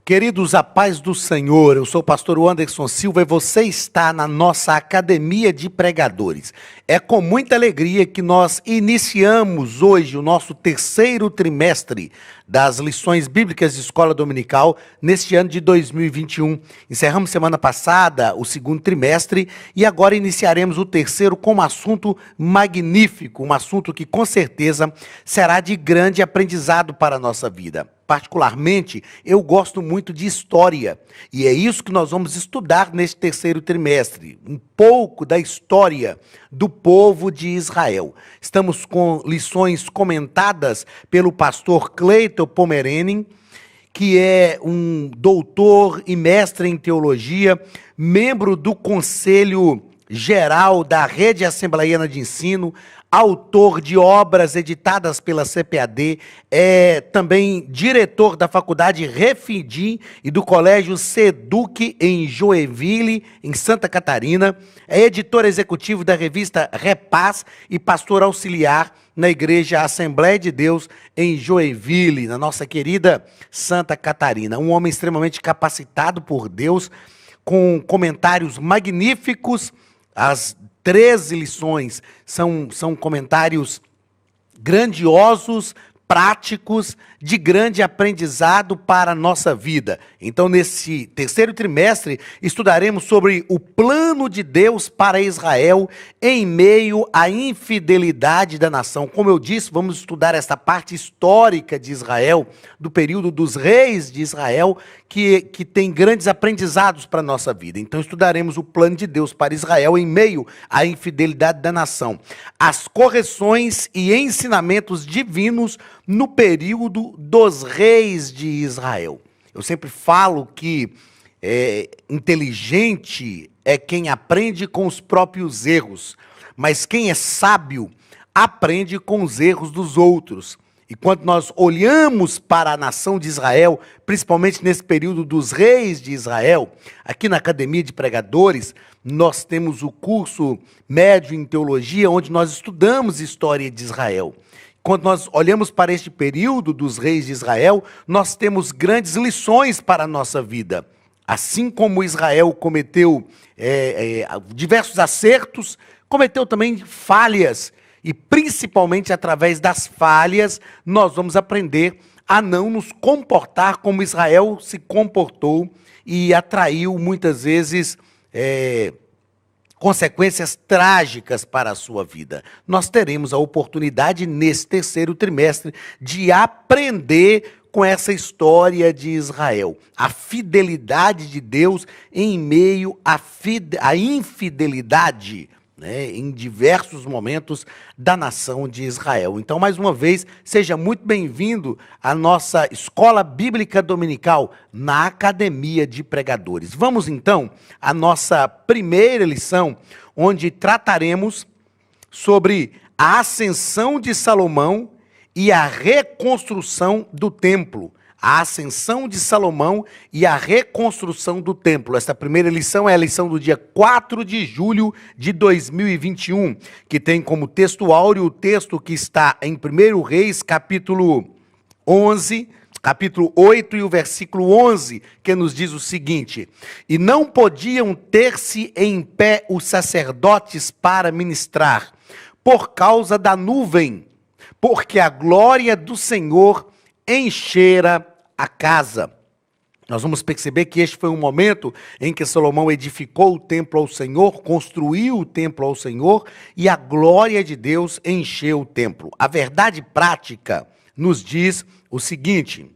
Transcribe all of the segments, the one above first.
Queridos, a paz do Senhor, eu sou o pastor Anderson Silva e você está na nossa Academia de Pregadores. É com muita alegria que nós iniciamos hoje o nosso terceiro trimestre das lições bíblicas de escola dominical neste ano de 2021. Encerramos semana passada o segundo trimestre e agora iniciaremos o terceiro com um assunto magnífico, um assunto que com certeza será de grande aprendizado para a nossa vida. Particularmente, eu gosto muito de história, e é isso que nós vamos estudar neste terceiro trimestre, um pouco da história do povo de Israel. Estamos com lições comentadas pelo pastor Cleiton Pomerene, que é um doutor e mestre em teologia, membro do Conselho Geral da Rede Assembleiana de Ensino, autor de obras editadas pela CPAD, é também diretor da Faculdade Refidim e do Colégio Seduc em Joinville, em Santa Catarina, é editor executivo da revista Repaz e pastor auxiliar na Igreja Assembleia de Deus em Joinville, na nossa querida Santa Catarina. Um homem extremamente capacitado por Deus, com comentários magníficos. As 13 lições são comentários grandiosos, práticos, de grande aprendizado para a nossa vida. Então, nesse terceiro trimestre, estudaremos sobre o plano de Deus para Israel em meio à infidelidade da nação. Como eu disse, vamos estudar essa parte histórica de Israel, do período dos reis de Israel, que tem grandes aprendizados para a nossa vida. Então, estudaremos o plano de Deus para Israel em meio à infidelidade da nação. As correções e ensinamentos divinos no período dos reis de Israel. Eu sempre falo que inteligente é quem aprende com os próprios erros, mas quem é sábio aprende com os erros dos outros. E quando nós olhamos para a nação de Israel, principalmente nesse período dos reis de Israel, aqui na Academia de Pregadores, nós temos o curso médio em teologia, onde nós estudamos história de Israel. Quando nós olhamos para este período dos reis de Israel, nós temos grandes lições para a nossa vida. Assim como Israel cometeu diversos acertos, cometeu também falhas. E principalmente através das falhas, nós vamos aprender a não nos comportar como Israel se comportou e atraiu muitas vezes consequências trágicas para a sua vida. Nós teremos a oportunidade nesse terceiro trimestre de aprender com essa história de Israel. A fidelidade de Deus em meio à infidelidade, em diversos momentos da nação de Israel. Então, mais uma vez, seja muito bem-vindo à nossa Escola Bíblica Dominical na Academia de Pregadores. Vamos, então, à nossa primeira lição, onde trataremos sobre a ascensão de Salomão e a reconstrução do templo. A ascensão de Salomão e a reconstrução do templo. Esta primeira lição é a lição do dia 4 de julho de 2021, que tem como texto áureo o texto que está em 1 Reis, capítulo 11, capítulo 8 e o versículo 11, que nos diz o seguinte: E não podiam ter-se em pé os sacerdotes para ministrar, por causa da nuvem, porque a glória do Senhor enchera a casa. Nós vamos perceber que este foi um momento em que Salomão edificou o templo ao Senhor, construiu o templo ao Senhor e a glória de Deus encheu o templo. A verdade prática nos diz o seguinte,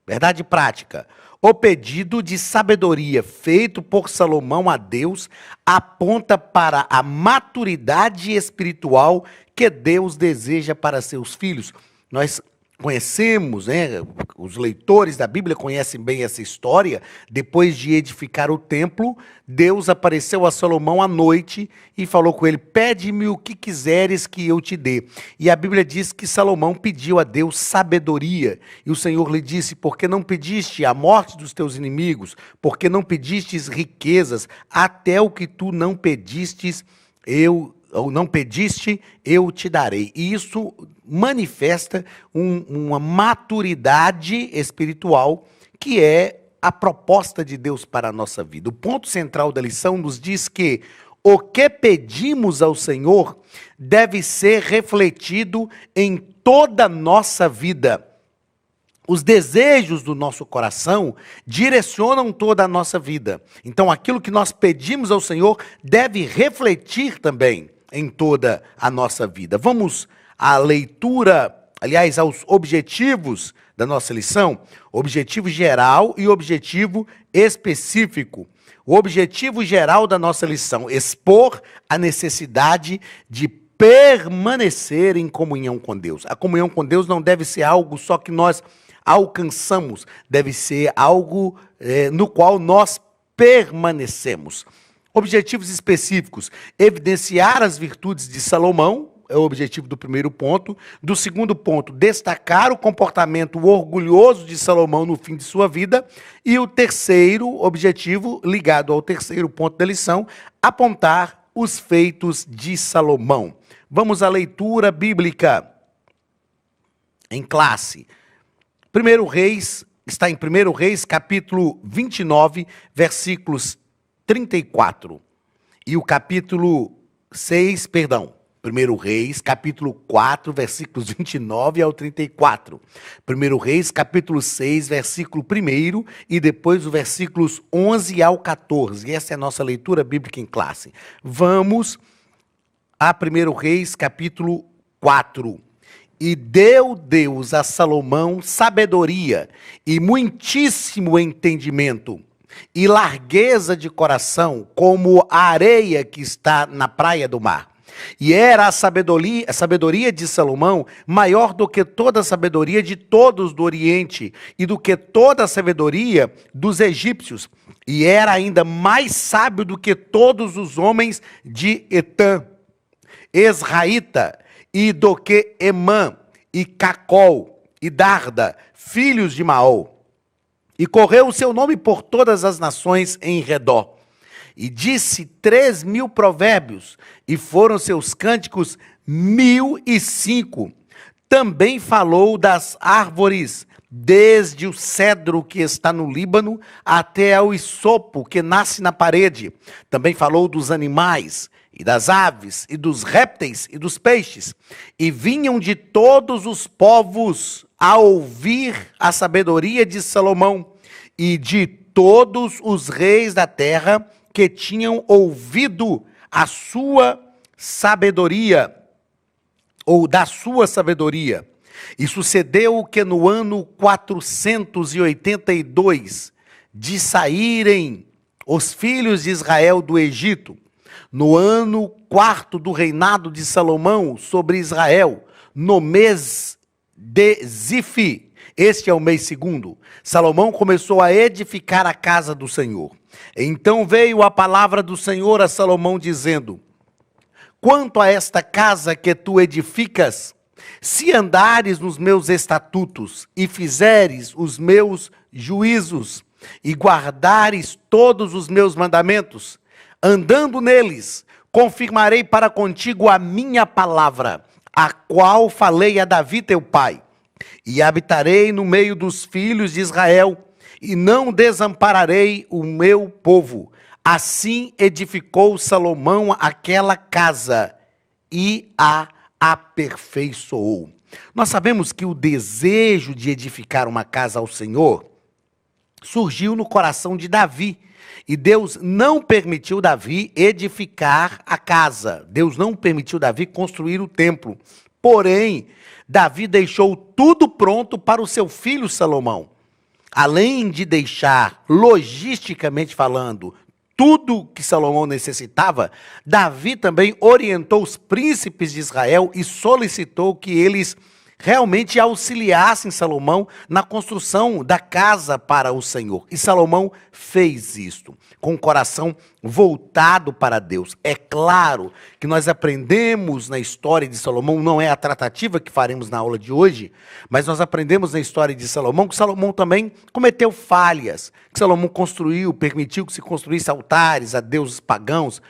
verdade prática: o pedido de sabedoria feito por Salomão a Deus aponta para a maturidade espiritual que Deus deseja para seus filhos. Nós conhecemos, os leitores da Bíblia conhecem bem essa história. Depois de edificar o templo, Deus apareceu a Salomão à noite e falou com ele: pede-me o que quiseres que eu te dê. E a Bíblia diz que Salomão pediu a Deus sabedoria. E o Senhor lhe disse: porque não pediste a morte dos teus inimigos, porque não pedistes riquezas, até o que tu não pedistes, ou não pediste, eu te darei. E isso manifesta uma maturidade espiritual que é a proposta de Deus para a nossa vida. O ponto central da lição nos diz que o que pedimos ao Senhor deve ser refletido em toda a nossa vida. Os desejos do nosso coração direcionam toda a nossa vida. Então, aquilo que nós pedimos ao Senhor deve refletir também em toda a nossa vida. Vamos à leitura, aliás, aos objetivos da nossa lição. Objetivo geral e objetivo específico. O objetivo geral da nossa lição: expor a necessidade de permanecer em comunhão com Deus. A comunhão com Deus não deve ser algo só que nós alcançamos, deve ser algo no qual nós permanecemos. Objetivos específicos: evidenciar as virtudes de Salomão, é o objetivo do primeiro ponto. Do segundo ponto, destacar o comportamento orgulhoso de Salomão no fim de sua vida. E o terceiro objetivo, ligado ao terceiro ponto da lição, apontar os feitos de Salomão. Vamos à leitura bíblica em classe. 1 Reis, está em 1 Reis, capítulo 29, versículos 34. E o capítulo 6, 1 Reis, capítulo 4, versículos 29 ao 34. 1 Reis, capítulo 6, versículo 1 e depois os versículos 11 ao 14. Essa é a nossa leitura bíblica em classe. Vamos a 1 Reis, capítulo 4. E deu Deus a Salomão sabedoria e muitíssimo entendimento e largueza de coração, como a areia que está na praia do mar. E era a sabedoria de Salomão maior do que toda a sabedoria de todos do Oriente e do que toda a sabedoria dos egípcios. E era ainda mais sábio do que todos os homens de Etã, Esraíta, e do que Emã, e Cacol, e Darda, filhos de Maol. E correu o seu nome por todas as nações em redor. E disse 3.000 provérbios, e foram seus cânticos 1.005. Também falou das árvores, desde o cedro que está no Líbano, até ao isopo que nasce na parede. Também falou dos animais, e das aves, e dos répteis, e dos peixes. E vinham de todos os povos a ouvir a sabedoria de Salomão, e de todos os reis da terra que tinham ouvido a sua sabedoria, ou da sua sabedoria. E sucedeu que no ano 482, de saírem os filhos de Israel do Egito, no ano 4º do reinado de Salomão sobre Israel, no mês de Zifi, este é o mês segundo, Salomão começou a edificar a casa do Senhor. Então veio a palavra do Senhor a Salomão dizendo: quanto a esta casa que tu edificas, se andares nos meus estatutos e fizeres os meus juízos e guardares todos os meus mandamentos, andando neles, confirmarei para contigo a minha palavra, a qual falei a Davi teu pai, e habitarei no meio dos filhos de Israel, e não desampararei o meu povo. Assim edificou Salomão aquela casa e a aperfeiçoou. Nós sabemos que o desejo de edificar uma casa ao Senhor surgiu no coração de Davi. E Deus não permitiu Davi edificar a casa. Deus não permitiu Davi construir o templo. Porém, Davi deixou tudo pronto para o seu filho Salomão. Além de deixar, logisticamente falando, tudo que Salomão necessitava, Davi também orientou os príncipes de Israel e solicitou que eles realmente auxiliassem Salomão na construção da casa para o Senhor. E Salomão fez isto, com o coração voltado para Deus. É claro que nós aprendemos na história de Salomão, não é a tratativa que faremos na aula de hoje, mas nós aprendemos na história de Salomão que Salomão também cometeu falhas, que Salomão permitiu que se construísse altares a deuses pagãos.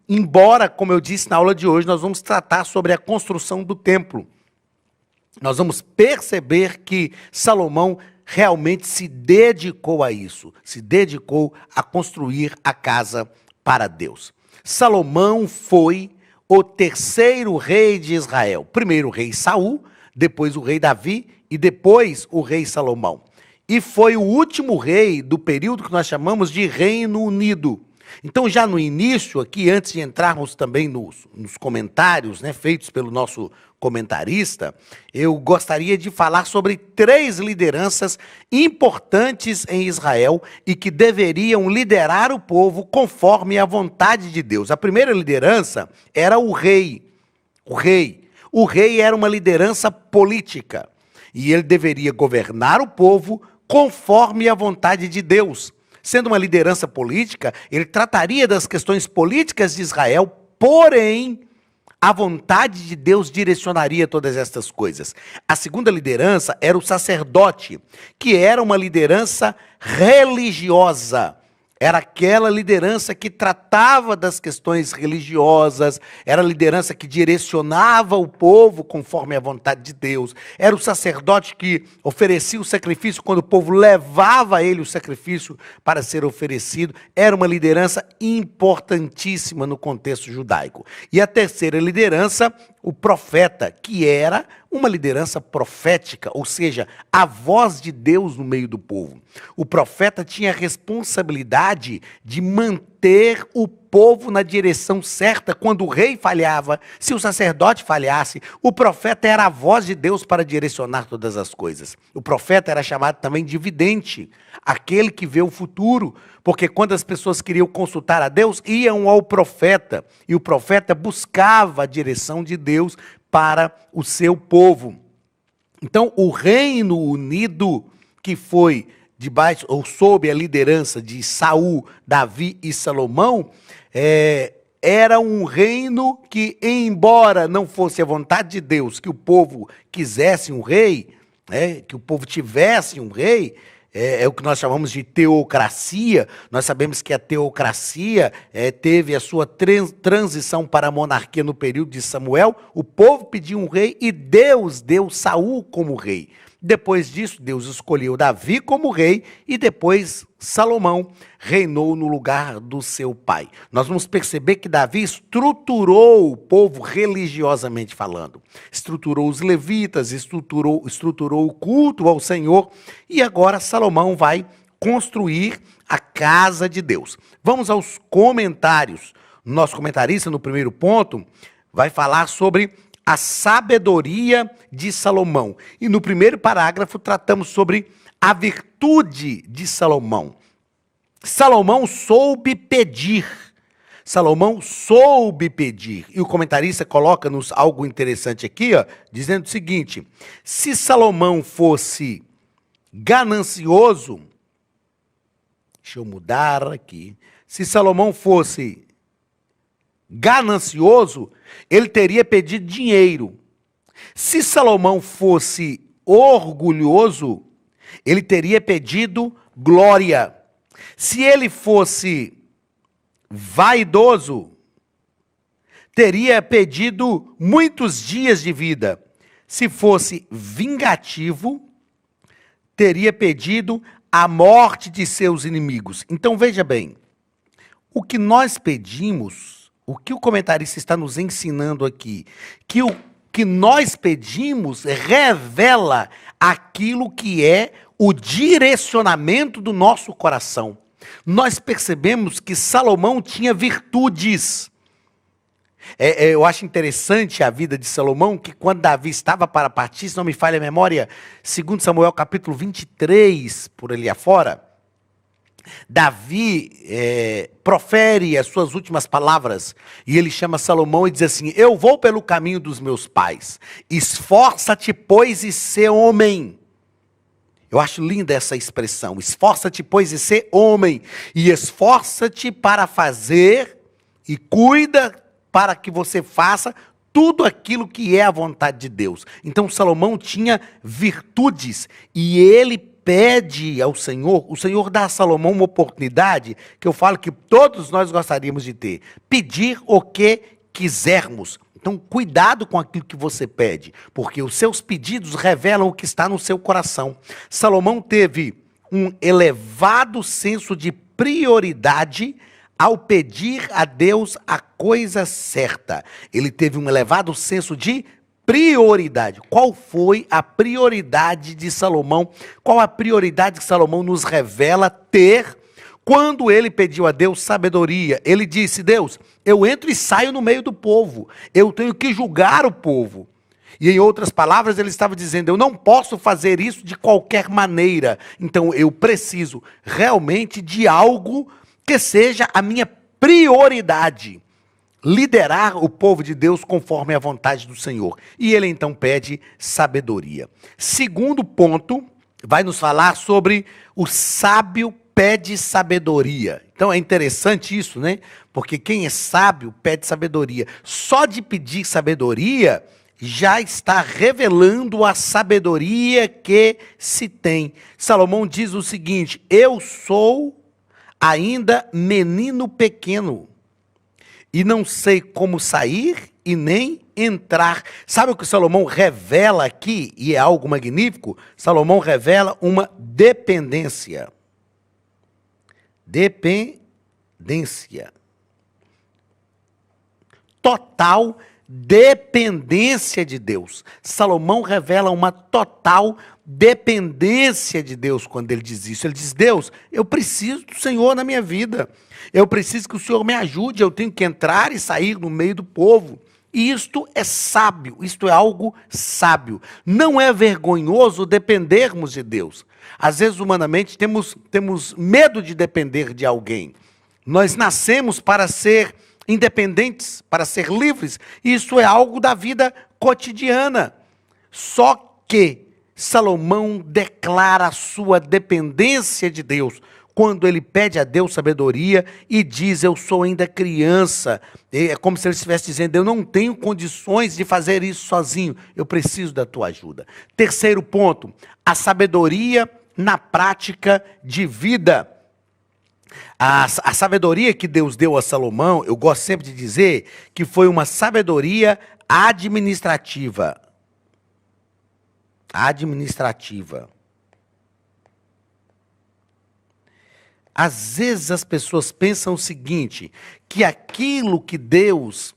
Embora, como eu disse na aula de hoje, nós vamos tratar sobre a construção do templo. Nós vamos perceber que Salomão realmente se dedicou a isso, se dedicou a construir a casa para Deus. Salomão foi o terceiro rei de Israel. Primeiro o rei Saul, depois o rei Davi e depois o rei Salomão. E foi o último rei do período que nós chamamos de Reino Unido. Então, já no início aqui, antes de entrarmos também nos comentários, né, feitos pelo nosso comentarista, eu gostaria de falar sobre 3 lideranças importantes em Israel e que deveriam liderar o povo conforme a vontade de Deus. A primeira liderança era o rei. O rei era uma liderança política e ele deveria governar o povo conforme a vontade de Deus. Sendo uma liderança política, ele trataria das questões políticas de Israel, porém, a vontade de Deus direcionaria todas estas coisas. A segunda liderança era o sacerdote, que era uma liderança religiosa. Era aquela liderança que tratava das questões religiosas, era a liderança que direcionava o povo conforme a vontade de Deus. Era o sacerdote que oferecia o sacrifício quando o povo levava a ele o sacrifício para ser oferecido. Era uma liderança importantíssima no contexto judaico. E a terceira liderança, o profeta, que era uma liderança profética, ou seja, a voz de Deus no meio do povo. O profeta tinha a responsabilidade de manter o povo na direção certa. Quando o rei falhava, se o sacerdote falhasse, o profeta era a voz de Deus para direcionar todas as coisas. O profeta era chamado também de vidente, aquele que vê o futuro, porque quando as pessoas queriam consultar a Deus, iam ao profeta, e o profeta buscava a direção de Deus para o seu povo. Então, o Reino Unido, que foi debaixo ou sob a liderança de Saul, Davi e Salomão, era um reino que, embora não fosse a vontade de Deus que o povo quisesse um rei, que o povo tivesse um rei, é o que nós chamamos de teocracia. Nós sabemos que a teocracia teve a sua transição para a monarquia no período de Samuel. O povo pediu um rei e Deus deu Saul como rei. Depois disso, Deus escolheu Davi como rei e depois Salomão reinou no lugar do seu pai. Nós vamos perceber que Davi estruturou o povo religiosamente falando. Estruturou os levitas, estruturou o culto ao Senhor e agora Salomão vai construir a casa de Deus. Vamos aos comentários. Nosso comentarista, no primeiro ponto, vai falar sobre a sabedoria de Salomão. E no primeiro parágrafo tratamos sobre a virtude de Salomão. Salomão soube pedir. Salomão soube pedir. E o comentarista coloca-nos algo interessante aqui, dizendo o seguinte: se Salomão fosse ganancioso, deixa eu mudar aqui. Se Salomão fosse ganancioso, ele teria pedido dinheiro. Se Salomão fosse orgulhoso, ele teria pedido glória. Se ele fosse vaidoso, teria pedido muitos dias de vida. Se fosse vingativo, teria pedido a morte de seus inimigos. Então veja bem, o que nós pedimos, o que o comentarista está nos ensinando aqui, que o que nós pedimos revela aquilo que é o direcionamento do nosso coração. Nós percebemos que Salomão tinha virtudes. Eu acho interessante a vida de Salomão, que quando Davi estava para partir, se não me falha a memória, 2 Samuel capítulo 23, por ali afora, Davi profere as suas últimas palavras e ele chama Salomão e diz assim: eu vou pelo caminho dos meus pais, esforça-te, pois, e sê homem. Eu acho linda essa expressão, esforça-te, pois, e sê homem, e esforça-te para fazer e cuida para que você faça tudo aquilo que é a vontade de Deus. Então Salomão tinha virtudes e ele pede ao Senhor, o Senhor dá a Salomão uma oportunidade que eu falo que todos nós gostaríamos de ter. Pedir o que quisermos. Então, cuidado com aquilo que você pede, porque os seus pedidos revelam o que está no seu coração. Salomão teve um elevado senso de prioridade ao pedir a Deus a coisa certa. Ele teve um elevado senso de prioridade. Qual foi a prioridade de Salomão? Qual a prioridade que Salomão nos revela ter quando ele pediu a Deus sabedoria? Ele disse: Deus, eu entro e saio no meio do povo, eu tenho que julgar o povo. E em outras palavras, ele estava dizendo: eu não posso fazer isso de qualquer maneira, então eu preciso realmente de algo que seja a minha prioridade. Liderar o povo de Deus conforme a vontade do Senhor. E ele então pede sabedoria. Segundo ponto, vai nos falar sobre o sábio pede sabedoria. Então é interessante isso, né? Porque quem é sábio pede sabedoria. Só de pedir sabedoria já está revelando a sabedoria que se tem. Salomão diz o seguinte: eu sou ainda menino pequeno e não sei como sair e nem entrar. Sabe o que Salomão revela aqui? E é algo magnífico. Salomão revela uma dependência. Dependência. Total dependência de Deus. Salomão revela uma total dependência de Deus quando ele diz isso. Ele diz: Deus, eu preciso do Senhor na minha vida. Eu preciso que o Senhor me ajude. Eu tenho que entrar e sair no meio do povo. E isto é sábio, isto é algo sábio. Não é vergonhoso dependermos de Deus. Às vezes, humanamente, temos medo de depender de alguém. Nós nascemos para ser independentes, para ser livres. Isso é algo da vida cotidiana. Só que Salomão declara a sua dependência de Deus quando ele pede a Deus sabedoria e diz: eu sou ainda criança. É como se ele estivesse dizendo: eu não tenho condições de fazer isso sozinho, eu preciso da tua ajuda. Terceiro ponto, a sabedoria na prática de vida. A sabedoria que Deus deu a Salomão, eu gosto sempre de dizer que foi uma sabedoria administrativa. Administrativa. Às vezes as pessoas pensam o seguinte, que aquilo que Deus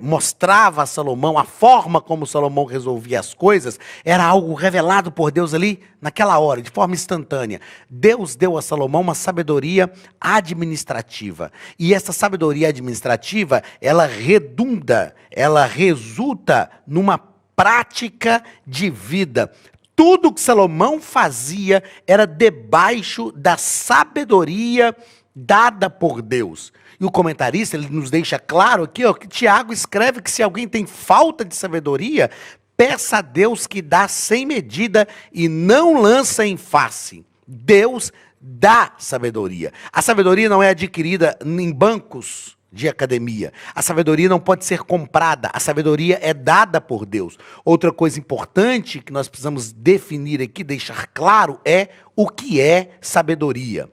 mostrava a Salomão, a forma como Salomão resolvia as coisas, era algo revelado por Deus ali naquela hora, de forma instantânea. Deus deu a Salomão uma sabedoria administrativa. E essa sabedoria administrativa, ela redunda, ela resulta numa prática de vida. Tudo que Salomão fazia era debaixo da sabedoria dada por Deus. E o comentarista, ele nos deixa claro aqui, ó, que Tiago escreve que se alguém tem falta de sabedoria, peça a Deus que dá sem medida e não lança em face. Deus dá sabedoria. A sabedoria não é adquirida em bancos de academia. A sabedoria não pode ser comprada. A sabedoria é dada por Deus. Outra coisa importante que nós precisamos definir aqui, deixar claro, é o que é sabedoria.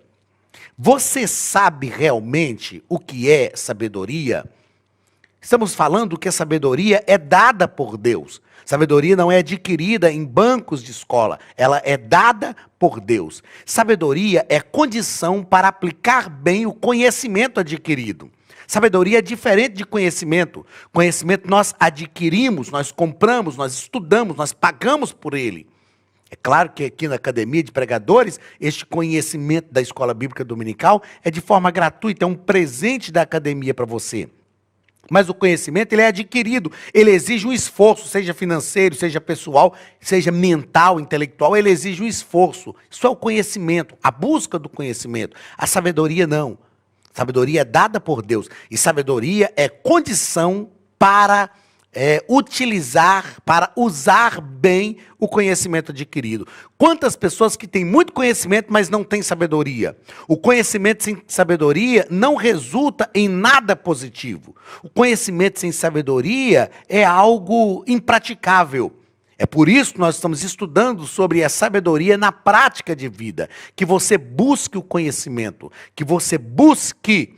Você sabe realmente o que é sabedoria? Estamos falando que a sabedoria é dada por Deus. Sabedoria não é adquirida em bancos de escola, ela é dada por Deus. Sabedoria é condição para aplicar bem o conhecimento adquirido. Sabedoria é diferente de conhecimento. Conhecimento nós adquirimos, nós compramos, nós estudamos, nós pagamos por ele. É claro que aqui na Academia de Pregadores, este conhecimento da Escola Bíblica Dominical é de forma gratuita, é um presente da academia para você. Mas o conhecimento, ele é adquirido, ele exige um esforço, seja financeiro, seja pessoal, seja mental, intelectual, ele exige um esforço. Isso é o conhecimento, a busca do conhecimento. A sabedoria não. Sabedoria é dada por Deus. E sabedoria é condição para utilizar, para usar bem o conhecimento adquirido. Quantas pessoas que têm muito conhecimento, mas não têm sabedoria? O conhecimento sem sabedoria não resulta em nada positivo. O conhecimento sem sabedoria é algo impraticável. É por isso que nós estamos estudando sobre a sabedoria na prática de vida. Que você busque o conhecimento, que você busque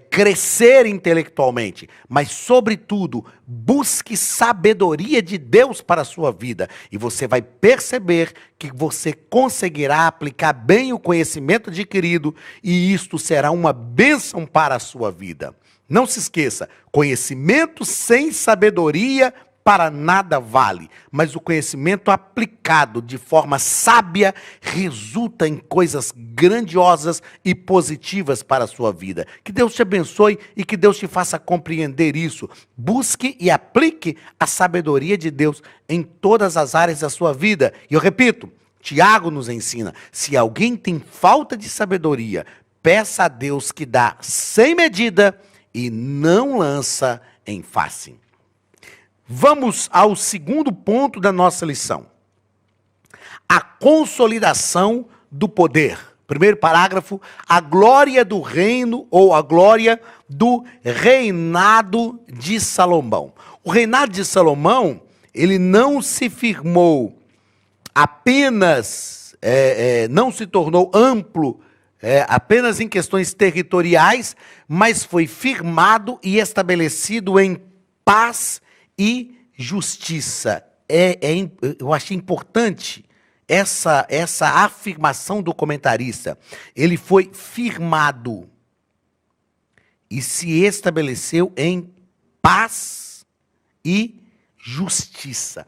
crescer intelectualmente, mas, sobretudo, busque sabedoria de Deus para a sua vida. E você vai perceber que você conseguirá aplicar bem o conhecimento adquirido e isto será uma bênção para a sua vida. Não se esqueça, conhecimento sem sabedoria para nada vale, mas o conhecimento aplicado de forma sábia resulta em coisas grandiosas e positivas para a sua vida. Que Deus te abençoe e que Deus te faça compreender isso. Busque e aplique a sabedoria de Deus em todas as áreas da sua vida. E eu repito, Tiago nos ensina, se alguém tem falta de sabedoria, peça a Deus que dá sem medida e não lança em face. Vamos ao segundo ponto da nossa lição. A consolidação do poder. Primeiro parágrafo, a glória do reino ou a glória do reinado de Salomão. O reinado de Salomão, ele não se firmou apenas, não se tornou amplo apenas em questões territoriais, mas foi firmado e estabelecido em paz e justiça. Eu achei importante essa afirmação do comentarista. Ele foi firmado e se estabeleceu em paz e justiça.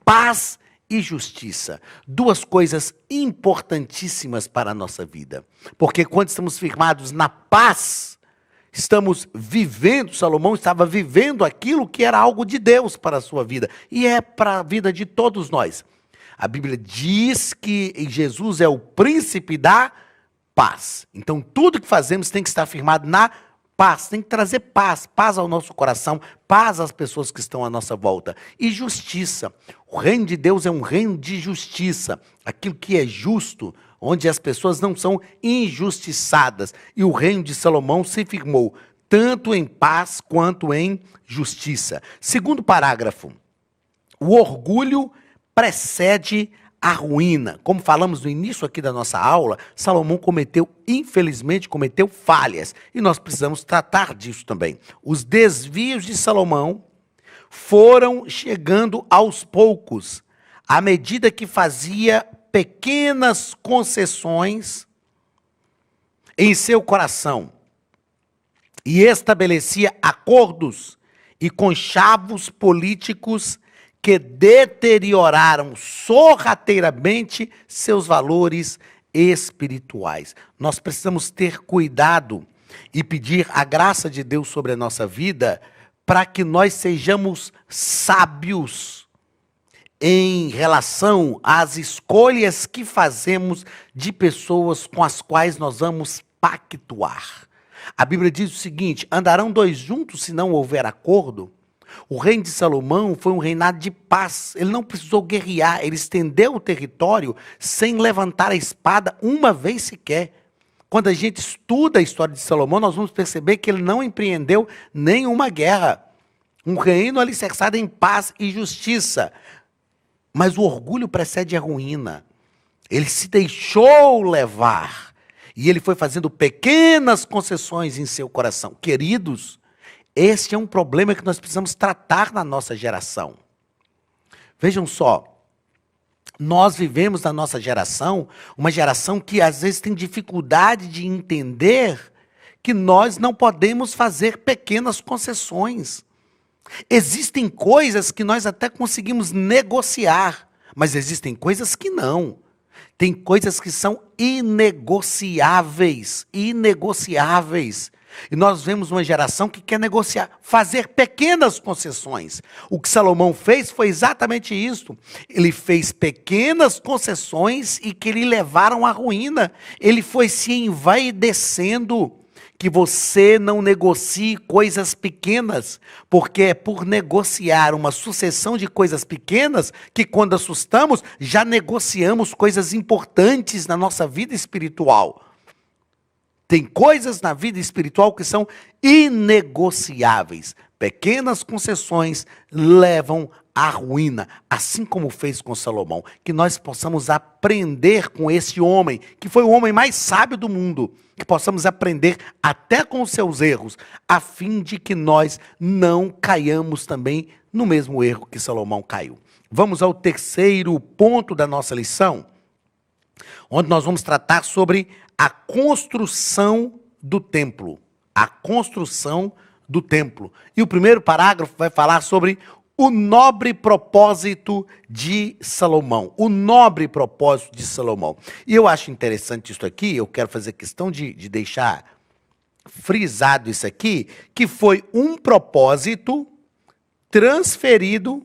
Paz e justiça. Duas coisas importantíssimas para a nossa vida. Porque quando estamos firmados na paz, estamos vivendo, Salomão estava vivendo aquilo que era algo de Deus para a sua vida. E é para a vida de todos nós. A Bíblia diz que Jesus é o príncipe da paz. Então tudo que fazemos tem que estar firmado na paz. Tem que trazer paz. Paz ao nosso coração. Paz às pessoas que estão à nossa volta. E justiça. O reino de Deus é um reino de justiça. Aquilo que é justo, onde as pessoas não são injustiçadas. E o reino de Salomão se firmou tanto em paz quanto em justiça. Segundo parágrafo, o orgulho precede a ruína. Como falamos no início aqui da nossa aula, Salomão infelizmente cometeu falhas. E nós precisamos tratar disso também. Os desvios de Salomão foram chegando aos poucos, à medida que fazia pequenas concessões em seu coração e estabelecia acordos e conchavos políticos que deterioraram sorrateiramente seus valores espirituais. Nós precisamos ter cuidado e pedir a graça de Deus sobre a nossa vida para que nós sejamos sábios em relação às escolhas que fazemos de pessoas com as quais nós vamos pactuar. A Bíblia diz o seguinte: andarão dois juntos se não houver acordo? O reino de Salomão foi um reinado de paz. Ele não precisou guerrear, ele estendeu o território sem levantar a espada uma vez sequer. Quando a gente estuda a história de Salomão, nós vamos perceber que ele não empreendeu nenhuma guerra. Um reino alicerçado em paz e justiça. Mas o orgulho precede a ruína. Ele se deixou levar. E ele foi fazendo pequenas concessões em seu coração. Queridos, este é um problema que nós precisamos tratar na nossa geração. Vejam só. Nós vivemos na nossa geração, uma geração que às vezes tem dificuldade de entender que nós não podemos fazer pequenas concessões. Existem coisas que nós até conseguimos negociar, mas existem coisas que não. Tem coisas que são inegociáveis, inegociáveis. E nós vemos uma geração que quer negociar, fazer pequenas concessões. O que Salomão fez foi exatamente isso. Ele fez pequenas concessões e que lhe levaram à ruína. Ele foi se envaidecendo. Que você não negocie coisas pequenas, porque é por negociar uma sucessão de coisas pequenas que quando assustamos, já negociamos coisas importantes na nossa vida espiritual. Tem coisas na vida espiritual que são inegociáveis. Pequenas concessões levam à ruína, assim como fez com Salomão. Que nós possamos aprender com esse homem, que foi o homem mais sábio do mundo, que possamos aprender até com os seus erros, a fim de que nós não caiamos também no mesmo erro que Salomão caiu. Vamos ao terceiro ponto da nossa lição, onde nós vamos tratar sobre a construção do templo. A construção do templo. E o primeiro parágrafo vai falar sobre o nobre propósito de Salomão. O nobre propósito de Salomão. E eu acho interessante isso aqui, eu quero fazer questão de deixar frisado isso aqui, que foi um propósito transferido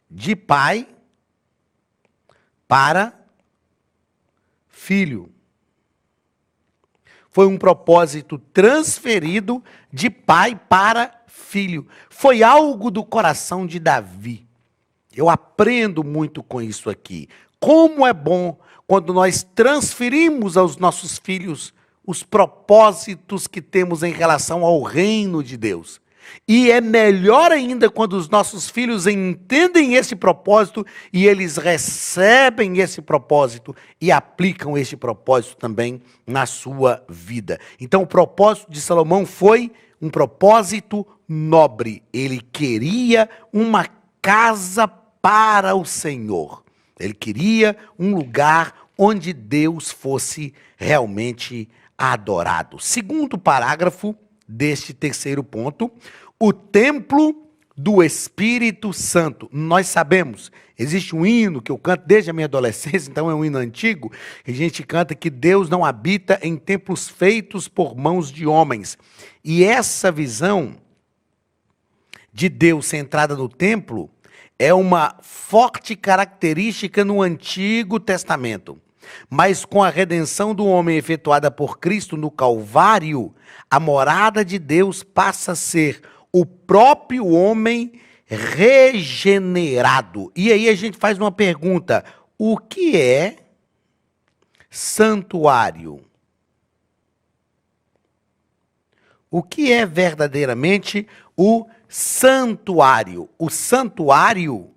de pai para filho. Foi um propósito transferido de pai para filho. Foi algo do coração de Davi. Eu aprendo muito com isso aqui. Como é bom quando nós transferimos aos nossos filhos os propósitos que temos em relação ao reino de Deus. E é melhor ainda quando os nossos filhos entendem esse propósito e eles recebem esse propósito e aplicam esse propósito também na sua vida. Então o propósito de Salomão foi um propósito nobre. Ele queria uma casa para o Senhor. Ele queria um lugar onde Deus fosse realmente adorado. Segundo parágrafo deste terceiro ponto, o templo do Espírito Santo. Nós sabemos, existe um hino que eu canto desde a minha adolescência, então é um hino antigo, que a gente canta que Deus não habita em templos feitos por mãos de homens. E essa visão de Deus centrada no templo é uma forte característica no Antigo Testamento. Mas com a redenção do homem efetuada por Cristo no Calvário, a morada de Deus passa a ser o próprio homem regenerado. E aí a gente faz uma pergunta: o que é santuário? O que é verdadeiramente o santuário? O santuário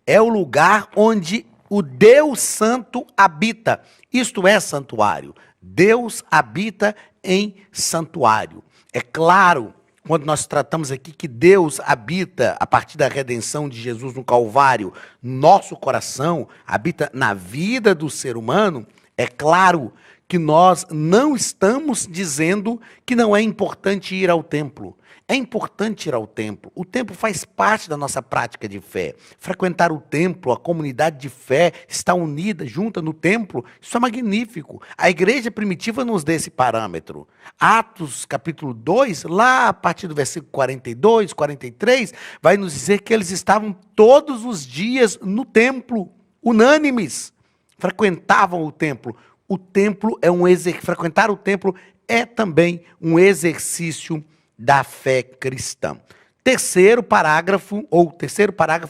é o lugar onde o Deus Santo habita. Isto é santuário. Deus habita em santuário. É claro, quando nós tratamos aqui que Deus habita, a partir da redenção de Jesus no Calvário, nosso coração, habita na vida do ser humano, é claro que nós não estamos dizendo que não é importante ir ao templo. É importante ir ao templo. O templo faz parte da nossa prática de fé. Frequentar o templo, a comunidade de fé, estar unida, junta no templo, isso é magnífico. A igreja primitiva nos dá esse parâmetro. Atos, capítulo 2, lá a partir do versículo 42, 43, vai nos dizer que eles estavam todos os dias no templo, unânimes. Frequentavam o templo. O templo é frequentar o templo é também um exercício da fé cristã. Terceiro parágrafo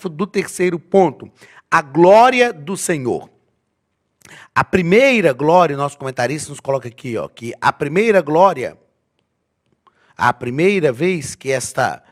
do terceiro ponto, a glória do Senhor. A primeira glória, nosso comentarista nos coloca aqui, que a primeira vez que esta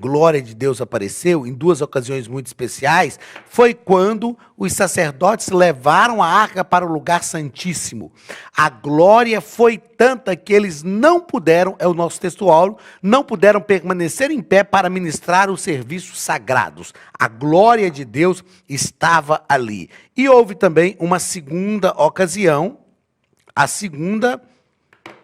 glória de Deus apareceu, em duas ocasiões muito especiais, foi quando os sacerdotes levaram a arca para o lugar santíssimo. A glória foi tanta que eles não puderam, é o nosso texto áureo, não puderam permanecer em pé para ministrar os serviços sagrados. A glória de Deus estava ali. E houve também uma segunda ocasião,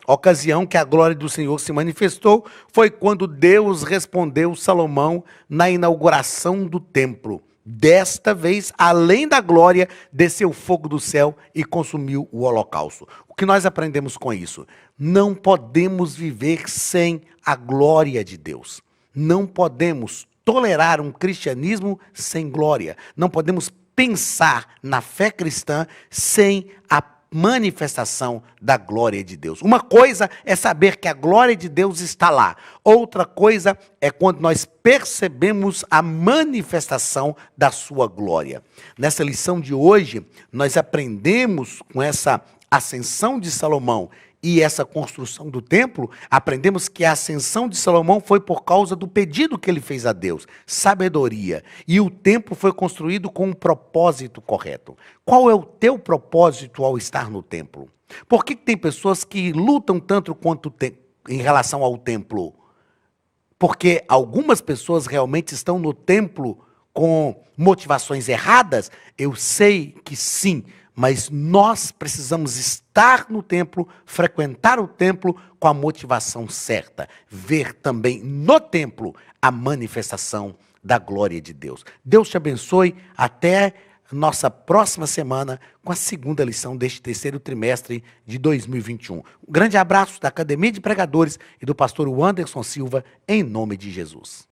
ocasião que a glória do Senhor se manifestou foi quando Deus respondeu Salomão na inauguração do templo. Desta vez, além da glória, desceu fogo do céu e consumiu o holocausto. O que nós aprendemos com isso? Não podemos viver sem a glória de Deus. Não podemos tolerar um cristianismo sem glória. Não podemos pensar na fé cristã sem a manifestação da glória de Deus. Uma coisa é saber que a glória de Deus está lá. Outra coisa é quando nós percebemos a manifestação da sua glória. Nessa lição de hoje, nós aprendemos com essa ascensão de Salomão e essa construção do templo, aprendemos que a ascensão de Salomão foi por causa do pedido que ele fez a Deus, sabedoria. E o templo foi construído com um propósito correto. Qual é o teu propósito ao estar no templo? Por que tem pessoas que lutam tanto quanto em relação ao templo? Porque algumas pessoas realmente estão no templo com motivações erradas? Eu sei que sim, mas nós precisamos estar no templo, frequentar o templo com a motivação certa. Ver também no templo a manifestação da glória de Deus. Deus te abençoe. Até nossa próxima semana com a segunda lição deste terceiro trimestre de 2021. Um grande abraço da Academia de Pregadores e do pastor Anderson Silva, em nome de Jesus.